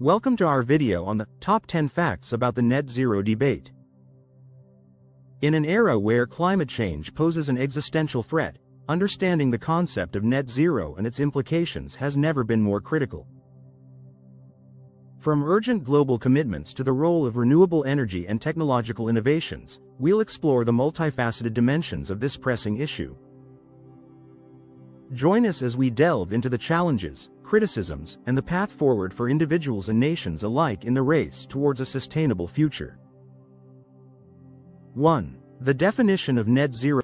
Welcome to our video on the top 10 facts about the net zero debate. In an era where climate change poses an existential threat, understanding the concept of net zero and its implications has never been more critical. From urgent global commitments to the role of renewable energy and technological innovations, we'll explore the multifaceted dimensions of this pressing issue. Join us as we delve into the challenges, criticisms, and the path forward for individuals and nations alike in the race towards a sustainable future. 1. The definition of net zero.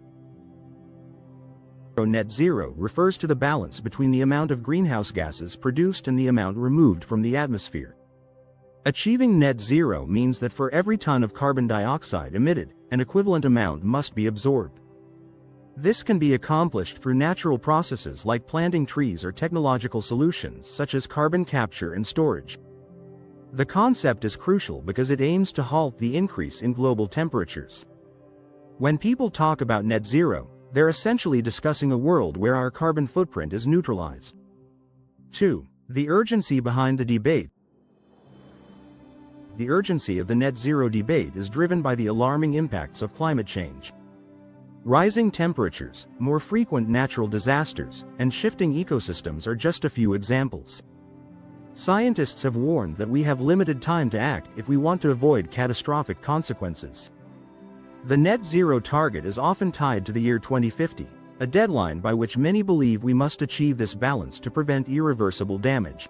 Net zero refers to the balance between the amount of greenhouse gases produced and the amount removed from the atmosphere. Achieving net zero means that for every ton of carbon dioxide emitted, an equivalent amount must be absorbed. This can be accomplished through natural processes like planting trees or technological solutions such as carbon capture and storage. The concept is crucial because it aims to halt the increase in global temperatures. When people talk about net zero, they're essentially discussing a world where our carbon footprint is neutralized. 2. The urgency behind the debate. The urgency of the net zero debate is driven by the alarming impacts of climate change. Rising temperatures, more frequent natural disasters, and shifting ecosystems are just a few examples. Scientists have warned that we have limited time to act if we want to avoid catastrophic consequences. The net zero target is often tied to the year 2050, a deadline by which many believe we must achieve this balance to prevent irreversible damage.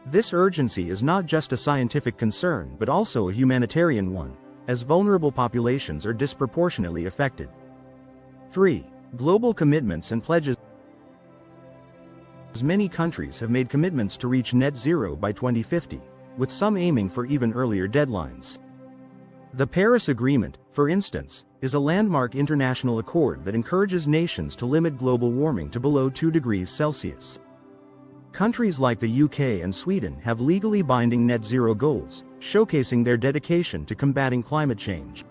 This urgency is not just a scientific concern but also a humanitarian one, as vulnerable populations are disproportionately affected. 3. Global commitments and pledges. Many countries have made commitments to reach net zero by 2050, with some aiming for even earlier deadlines. The Paris Agreement, for instance, is a landmark international accord that encourages nations to limit global warming to below 2 degrees Celsius. Countries like the UK and Sweden have legally binding net zero goals, showcasing their dedication to combating climate change.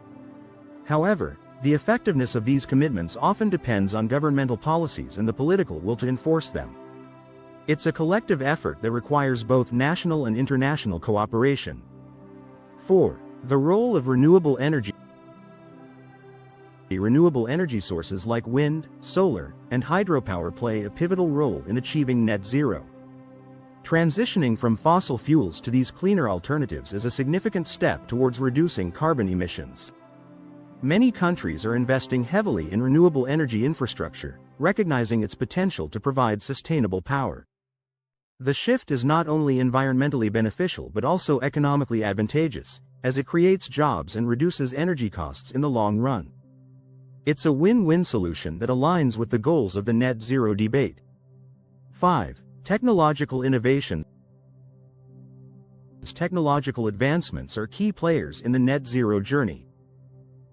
However, the effectiveness of these commitments often depends on governmental policies and the political will to enforce them. It's a collective effort that requires both national and international cooperation. 4. The role of renewable energy. Renewable energy sources like wind, solar, and hydropower play a pivotal role in achieving net zero. Transitioning from fossil fuels to these cleaner alternatives is a significant step towards reducing carbon emissions. Many countries are investing heavily in renewable energy infrastructure, recognizing its potential to provide sustainable power. The shift is not only environmentally beneficial but also economically advantageous, as it creates jobs and reduces energy costs in the long run. It's a win-win solution that aligns with the goals of the net zero debate. 5. Technological innovation. Technological advancements are key players in the net zero journey.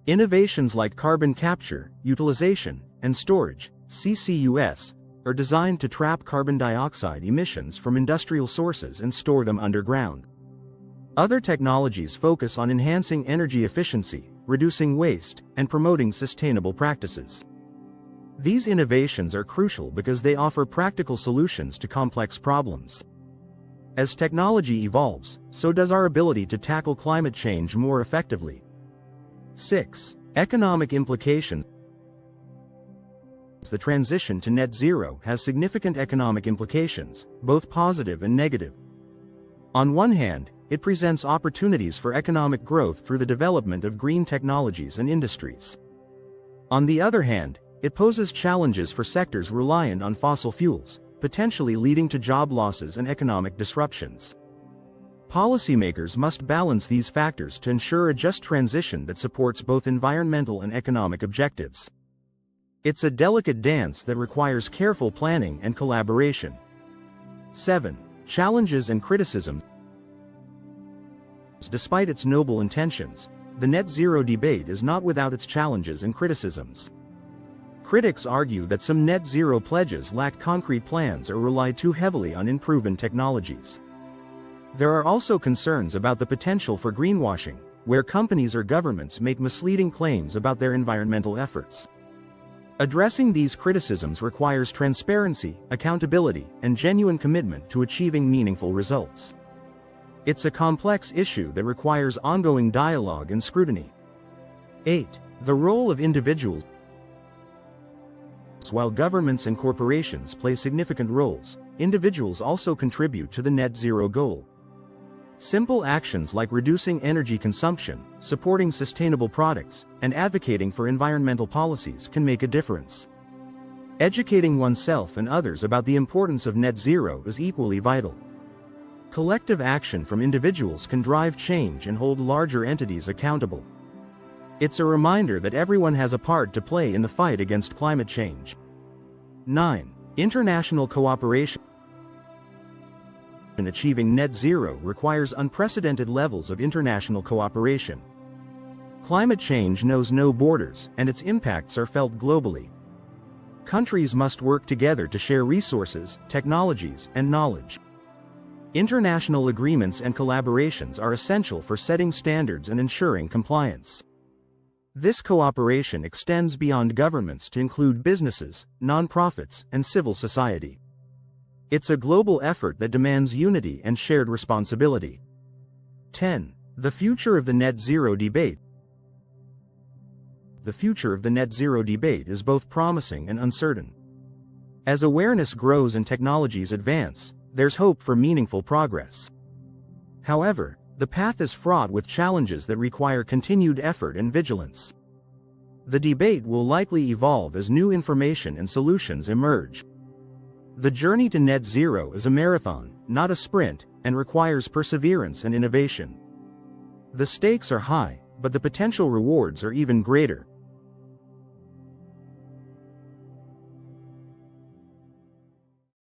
Innovations like carbon capture, utilization, and storage, CCUS, are designed to trap carbon dioxide emissions from industrial sources and store them underground. Other technologies focus on enhancing energy efficiency, reducing waste, and promoting sustainable practices. These innovations are crucial because they offer practical solutions to complex problems. As technology evolves, so does our ability to tackle climate change more effectively. 6. Economic implications. The transition to net zero has significant economic implications, both positive and negative. On one hand, it presents opportunities for economic growth through the development of green technologies and industries. On the other hand, it poses challenges for sectors reliant on fossil fuels, potentially leading to job losses and economic disruptions. Policymakers must balance these factors to ensure a just transition that supports both environmental and economic objectives. It's a delicate dance that requires careful planning and collaboration. 7. Challenges and criticisms. Despite its noble intentions, the net zero debate is not without its challenges and criticisms. Critics argue that some net zero pledges lack concrete plans or rely too heavily on unproven technologies. There are also concerns about the potential for greenwashing, where companies or governments make misleading claims about their environmental efforts. Addressing these criticisms requires transparency, accountability, and genuine commitment to achieving meaningful results. It's a complex issue that requires ongoing dialogue and scrutiny. 8. The role of individuals. While governments and corporations play significant roles, individuals also contribute to the net zero goal. Simple actions like reducing energy consumption, supporting sustainable products, and advocating for environmental policies can make a difference. Educating oneself and others about the importance of net zero is equally vital. Collective action from individuals can drive change and hold larger entities accountable. It's a reminder that everyone has a part to play in the fight against climate change. 9. International cooperation. Achieving net zero requires unprecedented levels of international cooperation. Climate change knows no borders, and its impacts are felt globally. Countries must work together to share resources, technologies, and knowledge. International agreements and collaborations are essential for setting standards and ensuring compliance. This cooperation extends beyond governments to include businesses, nonprofits, and civil society. It's a global effort that demands unity and shared responsibility. 10. The future of the net zero debate. The future of the net zero debate is both promising and uncertain. As awareness grows and technologies advance, there's hope for meaningful progress. However, the path is fraught with challenges that require continued effort and vigilance. The debate will likely evolve as new information and solutions emerge. The journey to net zero is a marathon, not a sprint, and requires perseverance and innovation. The stakes are high, but the potential rewards are even greater.